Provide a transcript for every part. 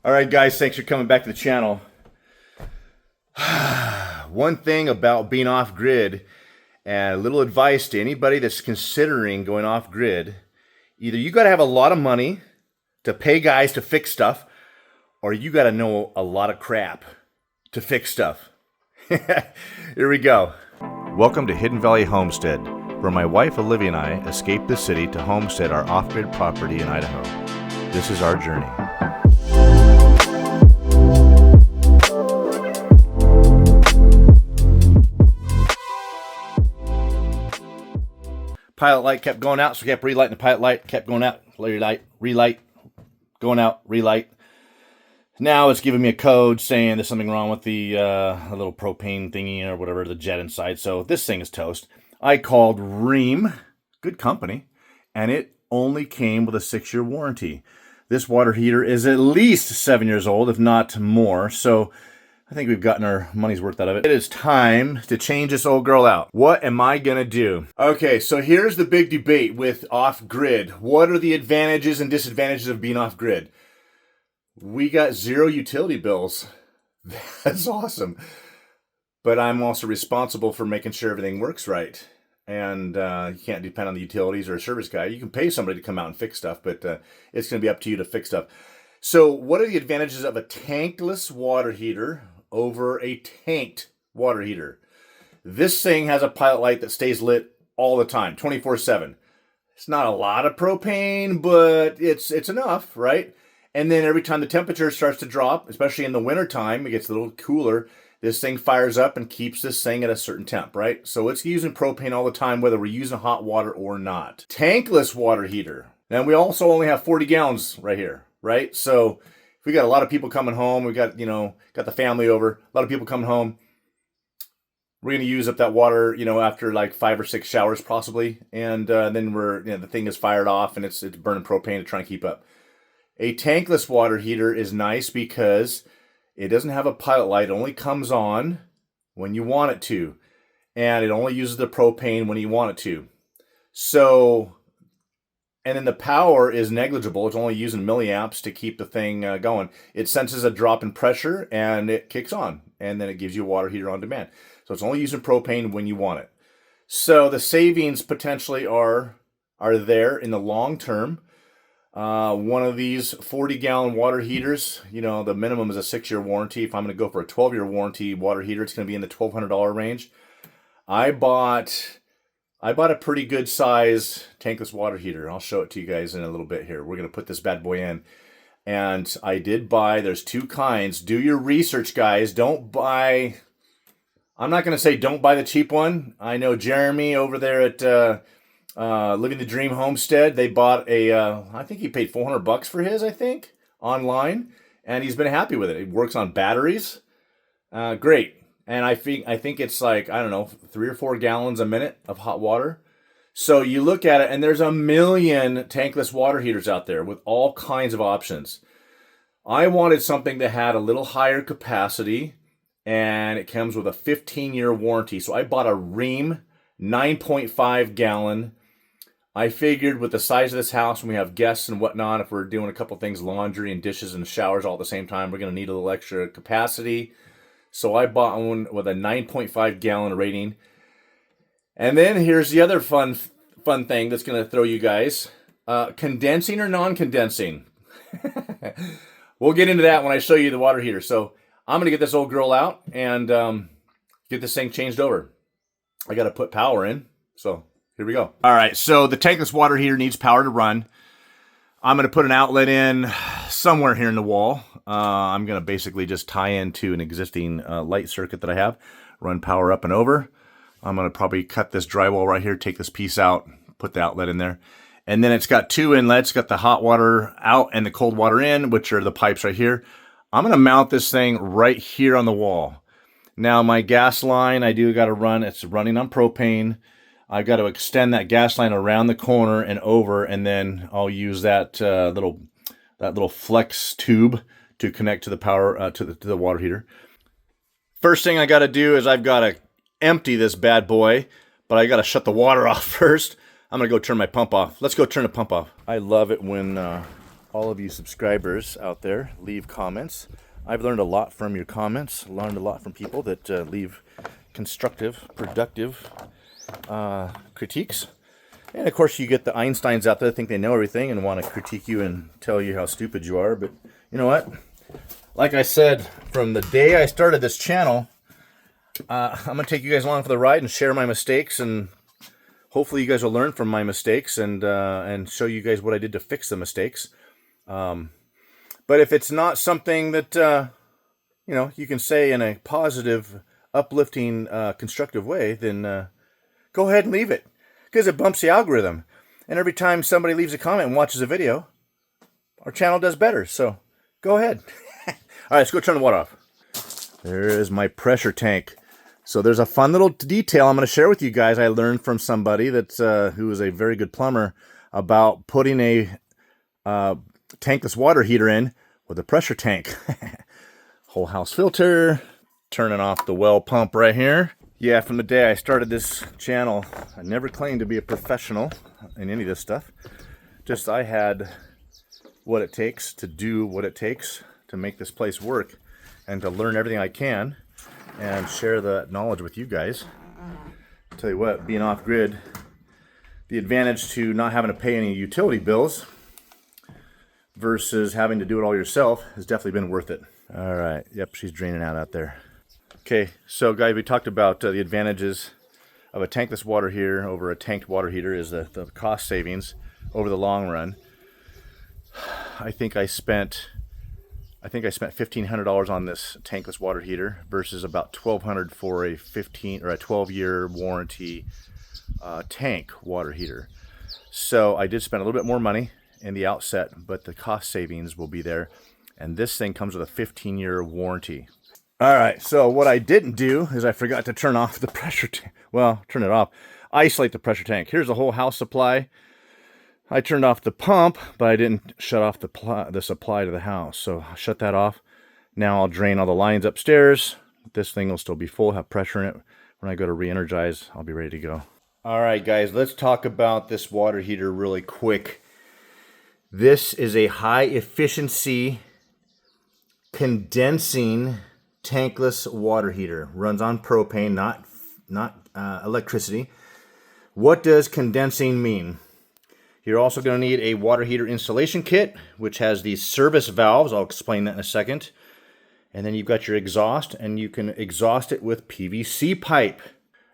All right, guys, thanks for coming back to the channel. One thing about being off-grid, and a little advice to anybody that's considering going off-grid, either you got to have a lot of money to pay guys to fix stuff, or you got to know a lot of crap to fix stuff. Here we go. Welcome to Hidden Valley Homestead, where my wife Olivia and I escaped the city to homestead our off-grid property in Idaho. This is our journey. Pilot light kept going out, so we kept relighting the pilot light, kept going out, relight, going out, relight. Now it's giving me a code saying there's something wrong with the little propane thingy or whatever, the jet inside. So this thing is toast. I called Ream, good company, and it only came with a 6-year warranty. This water heater is at least 7 years old, if not more. So I think we've gotten our money's worth out of it. It is time to change this old girl out. What am I gonna do? Okay, so here's the big debate with off-grid. What are the advantages and disadvantages of being off-grid? We got 0 utility bills. That's awesome. But I'm also responsible for making sure everything works right. And you can't depend on the utilities or a service guy. You can pay somebody to come out and fix stuff, but it's gonna be up to you to fix stuff. So what are the advantages of a tankless water heater over a tanked water heater? This thing has a pilot light that stays lit all the time, 24/7. It's not a lot of propane, but it's enough, right? And then every time the temperature starts to drop, especially in the wintertime, it gets a little cooler, this thing fires up and keeps this thing at a certain temp, right? So it's using propane all the time, whether we're using hot water or not. Tankless water heater. And we also only have 40 gallons right here, right? So if we got a lot of people coming home, we got, got the family over, a lot of people coming home, we're going to use up that water, after like 5 or 6 showers possibly. And then the thing is fired off and it's burning propane to try and keep up. A tankless water heater is nice because it doesn't have a pilot light. It only comes on when you want it to. And it only uses the propane when you want it to. So, and then the power is negligible. It's only using milliamps to keep the thing going. It senses a drop in pressure and it kicks on. And then it gives you a water heater on demand. So it's only using propane when you want it. So the savings potentially are there in the long term. One of these 40-gallon water heaters, the minimum is a 6-year warranty. If I'm going to go for a 12-year warranty water heater, it's going to be in the $1,200 range. I bought a pretty good size tankless water heater. I'll show it to you guys in a little bit here. We're going to put this bad boy in. And I did buy, there's 2 kinds. Do your research, guys. Don't buy, I'm not going to say don't buy the cheap one. I know Jeremy over there at Living the Dream Homestead, they bought I think he paid $400 for his, online. And he's been happy with it. It works on batteries. Great. And I think it's like, 3 or 4 gallons a minute of hot water. So you look at it, and there's a million tankless water heaters out there with all kinds of options. I wanted something that had a little higher capacity, and it comes with a 15-year warranty. So I bought a Ream 9.5 gallon. I figured with the size of this house, when we have guests and whatnot, if we're doing a couple things, laundry and dishes and showers all at the same time, we're going to need a little extra capacity. So I bought one with a 9.5 gallon rating. And then here's the other fun thing that's going to throw you guys. Condensing or non-condensing? We'll get into that when I show you the water heater. So I'm going to get this old girl out and get this thing changed over. I got to put power in. So here we go. All right, so the tankless water heater needs power to run. I'm going to put an outlet in somewhere here in the wall. I'm going to basically just tie into an existing light circuit that I have, run power up and over. I'm going to probably cut this drywall right here, take this piece out, put the outlet in there. And then it's got 2 inlets, got the hot water out and the cold water in, which are the pipes right here. I'm going to mount this thing right here on the wall. Now my gas line, I do got to run, it's running on propane. I've got to extend that gas line around the corner and over, and then I'll use that little flex tube to connect to the power to the water heater. First thing I got to do is I've got to empty this bad boy, but I got to shut the water off first. I'm gonna go turn my pump off. Let's go turn the pump off. I love it when all of you subscribers out there. Leave comments. I've learned a lot from your comments, learned a lot from people that leave constructive, productive critiques. And of course you get the Einsteins out there that think they know everything and want to critique you and tell you how stupid you are. But you know what? Like I said, from the day I started this channel, I'm going to take you guys along for the ride and share my mistakes, and hopefully you guys will learn from my mistakes and show you guys what I did to fix the mistakes. But if it's not something that, you know, you can say in a positive, uplifting, constructive way, then go ahead and leave it, because it bumps the algorithm. And every time somebody leaves a comment and watches a video, our channel does better. So go ahead. All right, let's go turn the water off. There is my pressure tank. So there's a fun little detail I'm going to share with you guys. I learned from somebody that who is a very good plumber about putting a tankless water heater in with a pressure tank. Whole house filter. Turning off the well pump right here. Yeah, from the day I started this channel, I never claimed to be a professional in any of this stuff. Just I had what it takes to do what it takes to make this place work and to learn everything I can and share the knowledge with you guys. I'll tell you what, being off-grid, the advantage to not having to pay any utility bills versus having to do it all yourself has definitely been worth it. All right, yep, she's draining out there. Okay, so guys, we talked about the advantages of a tankless water heater over a tanked water heater is the cost savings over the long run. I think I spent $1,500 on this tankless water heater versus about $1,200 for a 12-year warranty tank water heater. So I did spend a little bit more money in the outset, but the cost savings will be there. And this thing comes with a 15-year warranty. All right, so what I didn't do is I forgot to turn off the pressure tank. Well, turn it off. Isolate the pressure tank. Here's the whole house supply. I turned off the pump, but I didn't shut off the supply to the house. So I'll shut that off. Now I'll drain all the lines upstairs. This thing will still be full, have pressure in it. When I go to re-energize, I'll be ready to go. All right, guys, let's talk about this water heater really quick. This is a high efficiency condensing tankless water heater. Runs on propane, not electricity. What does condensing mean? You're also going to need a water heater installation kit, which has these service valves. I'll explain that in a second. And then you've got your exhaust, and you can exhaust it with PVC pipe.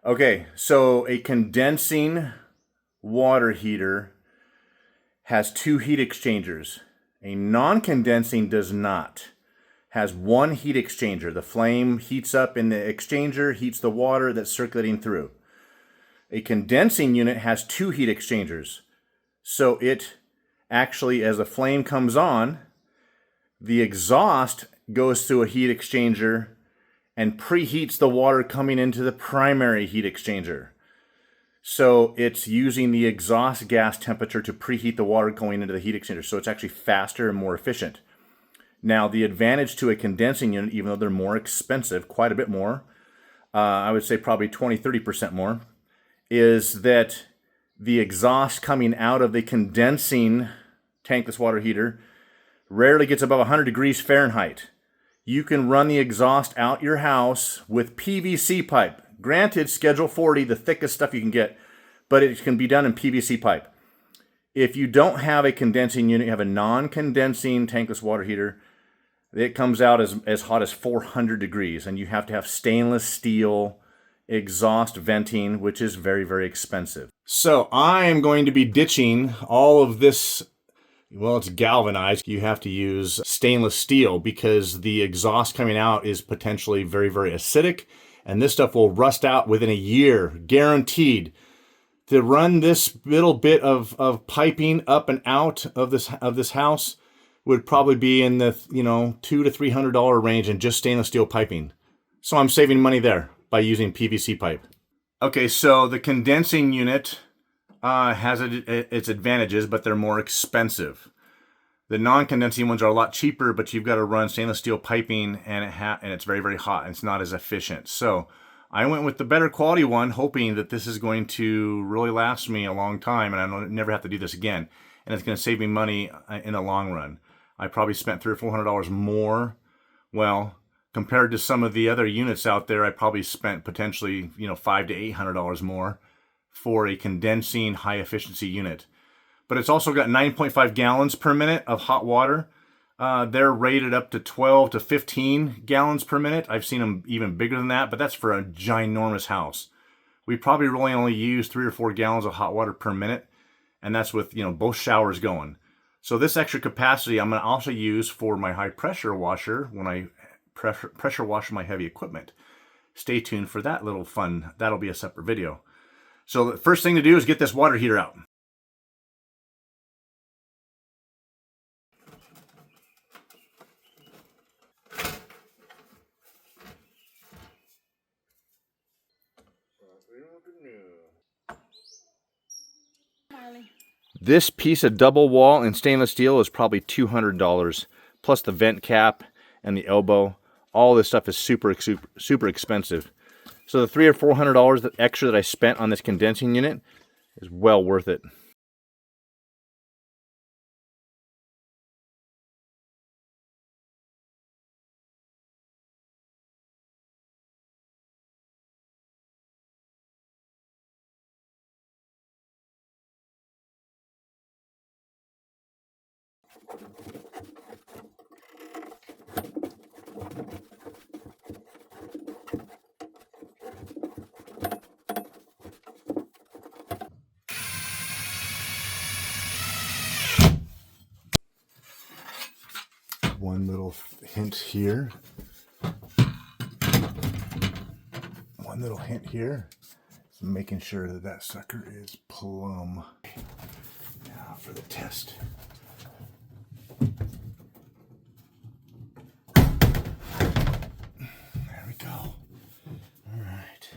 Okay, so a condensing water heater has two heat exchangers. A non-condensing does not. Has one heat exchanger. The flame heats up in the exchanger, heats the water that's circulating through. A condensing unit has two heat exchangers. So it actually, as the flame comes on, the exhaust goes through a heat exchanger and preheats the water coming into the primary heat exchanger. So it's using the exhaust gas temperature to preheat the water going into the heat exchanger. So it's actually faster and more efficient. Now, the advantage to a condensing unit, even though they're more expensive, quite a bit more, I would say probably 20-30% more, is that the exhaust coming out of the condensing tankless water heater rarely gets above 100 degrees Fahrenheit. You can run the exhaust out your house with PVC pipe. Granted, Schedule 40, the thickest stuff you can get, but it can be done in PVC pipe. If you don't have a condensing unit, you have a non-condensing tankless water heater, it comes out as hot as 400 degrees, and you have to have stainless steel exhaust venting, which is very, very expensive. So I am going to be ditching all of this. Well, it's galvanized. You have to use stainless steel because the exhaust coming out is potentially very, very acidic, and this stuff will rust out within a year, guaranteed. To run this little bit of piping up and out of this house would probably be in the $200 to $300 range in just stainless steel piping. So I'm saving money there by using PVC pipe. Okay, so the condensing unit has its advantages, but they're more expensive. The non-condensing ones are a lot cheaper, but you've got to run stainless steel piping, and it's very, very hot, and it's not as efficient. So I went with the better quality one, hoping that this is going to really last me a long time, and I don't never have to do this again. and it's going to save me money in the long run. I probably spent $300 or $400 more. Well, compared to some of the other units out there, I probably spent potentially, you know, $500 to $800 more for a condensing high efficiency unit. But it's also got 9.5 gallons per minute of hot water. They're rated up to 12 to 15 gallons per minute. I've seen them even bigger than that, but that's for a ginormous house. We probably really only use 3 or 4 gallons of hot water per minute, and that's with, you know, both showers going. So this extra capacity I'm going to also use for my high pressure washer when I pressure wash my heavy equipment. Stay tuned for that little fun. That'll be a separate video. So the first thing to do is get this water heater out. This piece of double wall in stainless steel is probably $200, plus the vent cap and the elbow. All this stuff is super expensive. So the $300 or $400 extra that I spent on this condensing unit is well worth it. One little hint here. One little hint here. So making sure that that sucker is plumb. Now for the test. There we go. All right.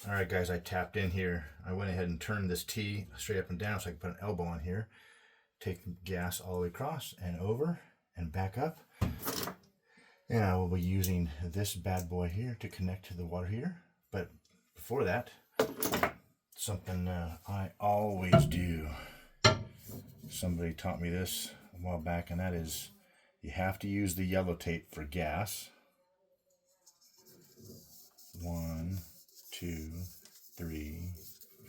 All right, guys, I tapped in here. I went ahead and turned this T straight up and down so I can put an elbow on here. Take gas all the way across and over and back up. And I will be using this bad boy here to connect to the water heater. But before that, something I always do. Somebody taught me this a while back, and that is you have to use the yellow tape for gas. 1, 2, 3,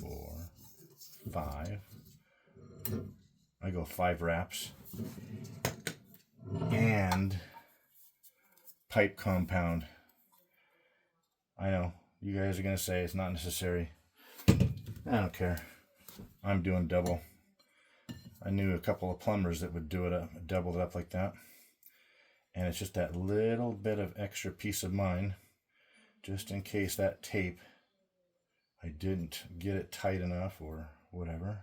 4, 5. I go 5 wraps. And pipe compound. I know, you guys are going to say it's not necessary. I don't care. I'm doing double. I knew a couple of plumbers that would do it up, double it up like that. And it's just that little bit of extra peace of mind, just in case that tape, I didn't get it tight enough or whatever.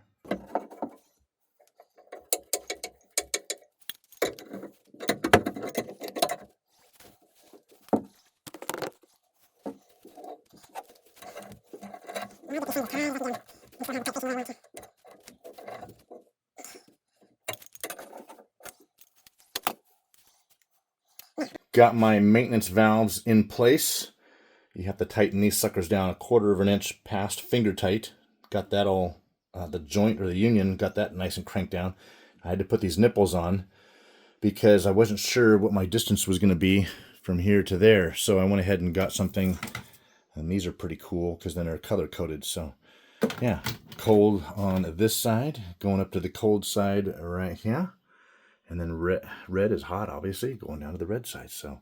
Got my maintenance valves in place. You have to tighten these suckers down 1/4 of an inch past finger tight. Got that all, the joint or the union, got that nice and cranked down. I had to put these nipples on because I wasn't sure what my distance was going to be from here to there. So I went ahead and got something, and these are pretty cool because then they're color coded. So yeah, cold on this side, going up to the cold side right here. And then red is hot, obviously, going down to the red side. So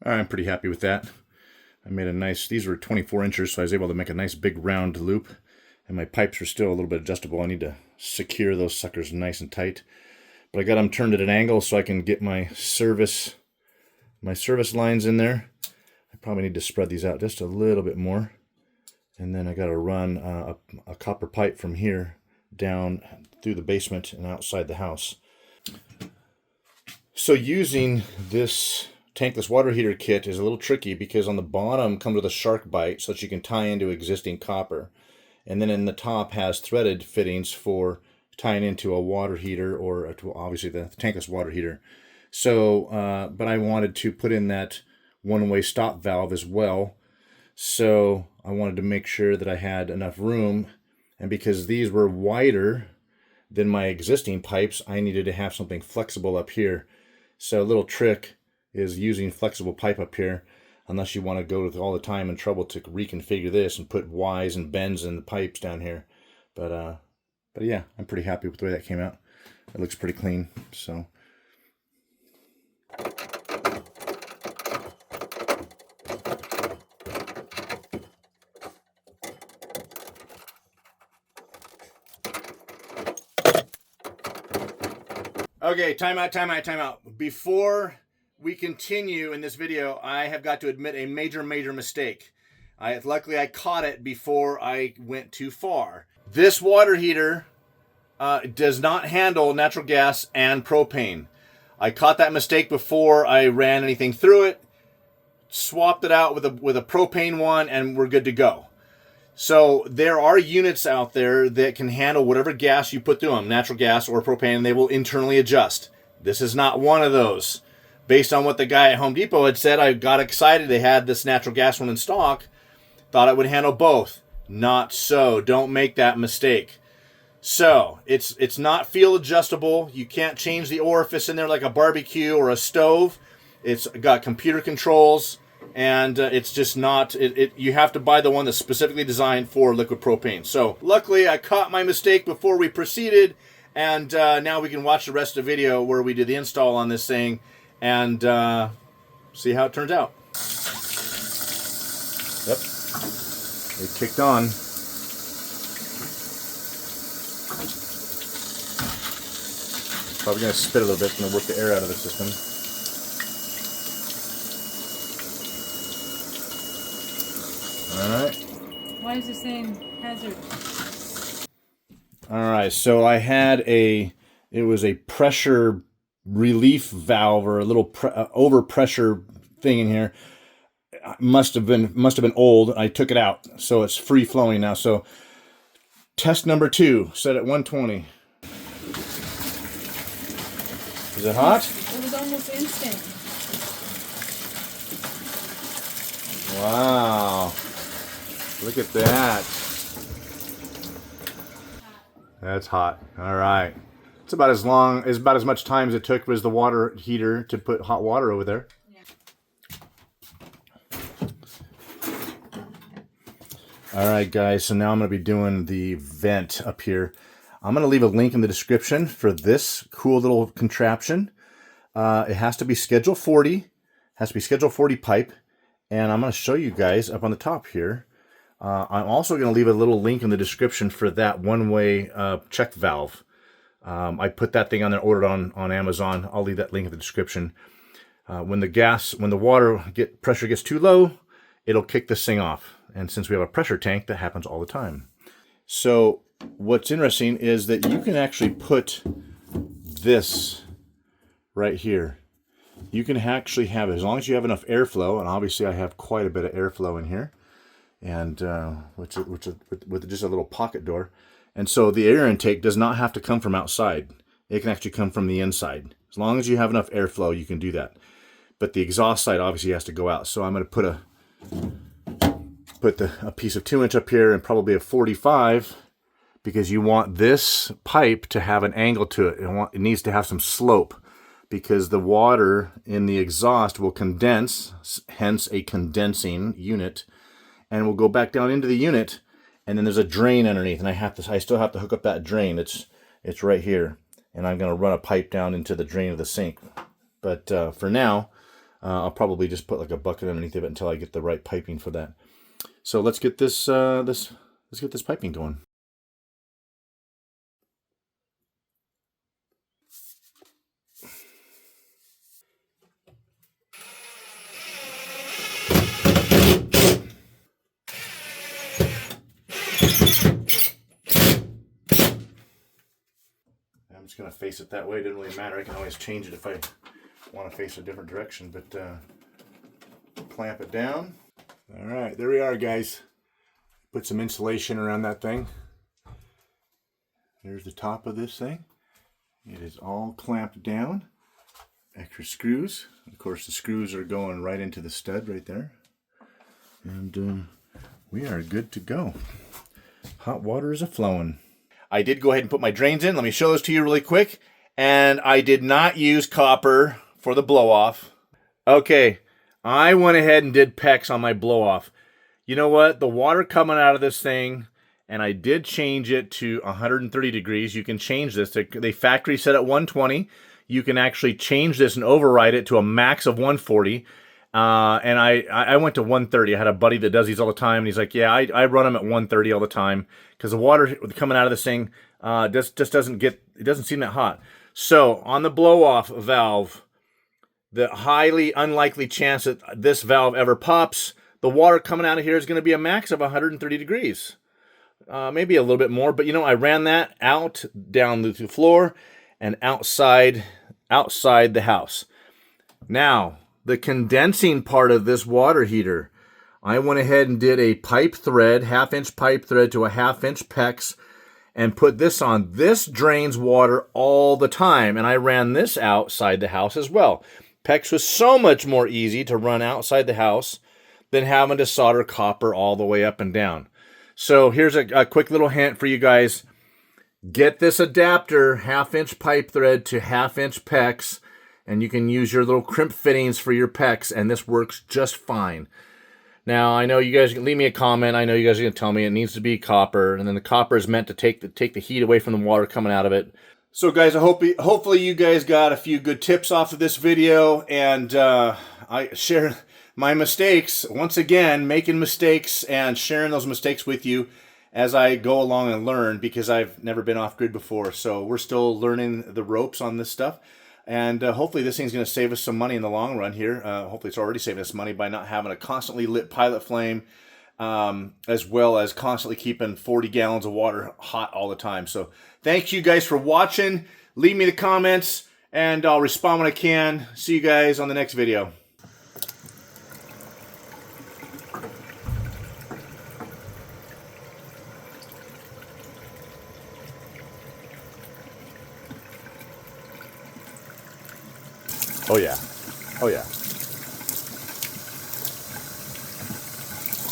I'm pretty happy with that. I made a nice, these were 24 inches, so I was able to make a nice big round loop. And my pipes are still a little bit adjustable. I need to secure those suckers nice and tight. But I got them turned at an angle so I can get my service lines in there. I Probably need to spread these out just a little bit more. And then I got to run a copper pipe from here down through the basement and outside the house. So using this tankless water heater kit is a little tricky because on the bottom comes with a shark bite so that you can tie into existing copper. And then in the top has threaded fittings for tying into a water heater or obviously the tankless water heater. So, but I wanted to put in that one-way stop valve as well. So I wanted to make sure that I had enough room. And because these were wider than my existing pipes, I needed to have something flexible up here. So a little trick is using flexible pipe up here, unless you want to go to all the time and trouble to reconfigure this and put Ys and bends in the pipes down here. But yeah, I'm pretty happy with the way that came out. It looks pretty clean. So. Okay, time out. Before we continue in this video, I have got to admit a major mistake. Luckily I caught it before I went too far. This water heater does not handle natural gas and propane. I caught that mistake before I ran anything through it, swapped it out with a propane one, and we're good to go. So there are units out there that can handle whatever gas you put through them, natural gas or propane, and they will internally adjust. This is not one of those. Based on what the guy at Home Depot had said, I got excited. They had this natural gas one in stock. Thought it would handle both. Not so. Don't make that mistake. So it's not field adjustable. You can't change the orifice in there like a barbecue or a stove. It's got computer controls. And it's just not, you have to buy the one that's specifically designed for liquid propane. So luckily I caught my mistake before we proceeded, and now we can watch the rest of the video where we did the install on this thing and see how it turns out. Yep, it kicked on. Probably going to spit a little bit, going to work the air out of the system. Alright. Why is it saying hazard? Alright, so I had it was a pressure relief valve or a little overpressure thing in here. Must have been old. I took it out, so it's free flowing now. So test number 2, set at 120. Is it hot? It was almost instant. Wow. Look at that. That's hot. All right. It's about as much time as it took was the water heater to put hot water over there. Yeah. All right, guys. So now I'm going to be doing the vent up here. I'm going to leave a link in the description for this cool little contraption. It has to be Schedule 40. Has to be Schedule 40 pipe. And I'm going to show you guys up on the top here. I'm also going to leave a little link in the description for that one-way check valve. I put that thing on there, ordered on Amazon. I'll leave that link in the description. When the water pressure gets too low, it'll kick this thing off. And since we have a pressure tank, that happens all the time. So what's interesting is that you can actually put this right here. You can actually have it as long as you have enough airflow, and obviously I have quite a bit of airflow in here, and with just a little pocket door. And so the air intake does not have to come from outside. It can actually come from the inside. As long as you have enough airflow, you can do that. But the exhaust side obviously has to go out. So I'm going to put a piece of 2-inch up here and probably a 45, because you want this pipe to have an angle to it. It needs to have some slope, because the water in the exhaust will condense, hence a condensing unit, and will go back down into the unit, and then there's a drain underneath, and I still have to hook up that drain. It's right here, and I'm going to run a pipe down into the drain of the sink. But for now, I'll probably just put like a bucket underneath of it until I get the right piping for that. So let's get this let's get this piping going. I'm just going to face it that way. It doesn't really matter. I can always change it if I want to face a different direction, but clamp it down. All right, there we are, guys. Put some insulation around that thing. There's the top of this thing. It is all clamped down. Extra screws. Of course, the screws are going right into the stud right there. And we are good to go. Hot water is a-flowing. I did go ahead and put my drains in. Let me show this to you really quick. And I did not use copper for the blow-off. Okay, I went ahead and did PEX on my blow-off. You know what? The water coming out of this thing, and I did change it to 130 degrees. You can change this. They factory set at 120. You can actually change this and override it to a max of 140. And I went to 130. I had a buddy that does these all the time, and he's like, yeah, I run them at 130 all the time because the water coming out of this thing just doesn't seem that hot. So on the blow-off valve, the highly unlikely chance that this valve ever pops, the water coming out of here is going to be a max of 130 degrees. Maybe a little bit more, but you know, I ran that out down the floor and outside the house. Now, the condensing part of this water heater, I went ahead and did a pipe thread, 1/2-inch pipe thread to a 1/2-inch PEX, and put this on. This drains water all the time, and I ran this outside the house as well. PEX was so much more easy to run outside the house than having to solder copper all the way up and down. So here's a quick little hint for you guys. Get this adapter, 1/2-inch pipe thread to 1/2-inch PEX, and you can use your little crimp fittings for your PEX, and this works just fine. Now, I know you guys can leave me a comment. I know you guys are going to tell me it needs to be copper, and then the copper is meant to take the heat away from the water coming out of it. So, guys, hopefully you guys got a few good tips off of this video, and I share my mistakes. Once again, making mistakes and sharing those mistakes with you as I go along and learn, because I've never been off-grid before. So we're still learning the ropes on this stuff. And hopefully this thing's going to save us some money in the long run here. Hopefully it's already saving us money by not having a constantly lit pilot flame, as well as constantly keeping 40 gallons of water hot all the time. So thank you guys for watching. Leave me the comments, and I'll respond when I can. See you guys on the next video. Oh yeah. Oh yeah.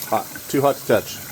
Hot. Too hot to touch.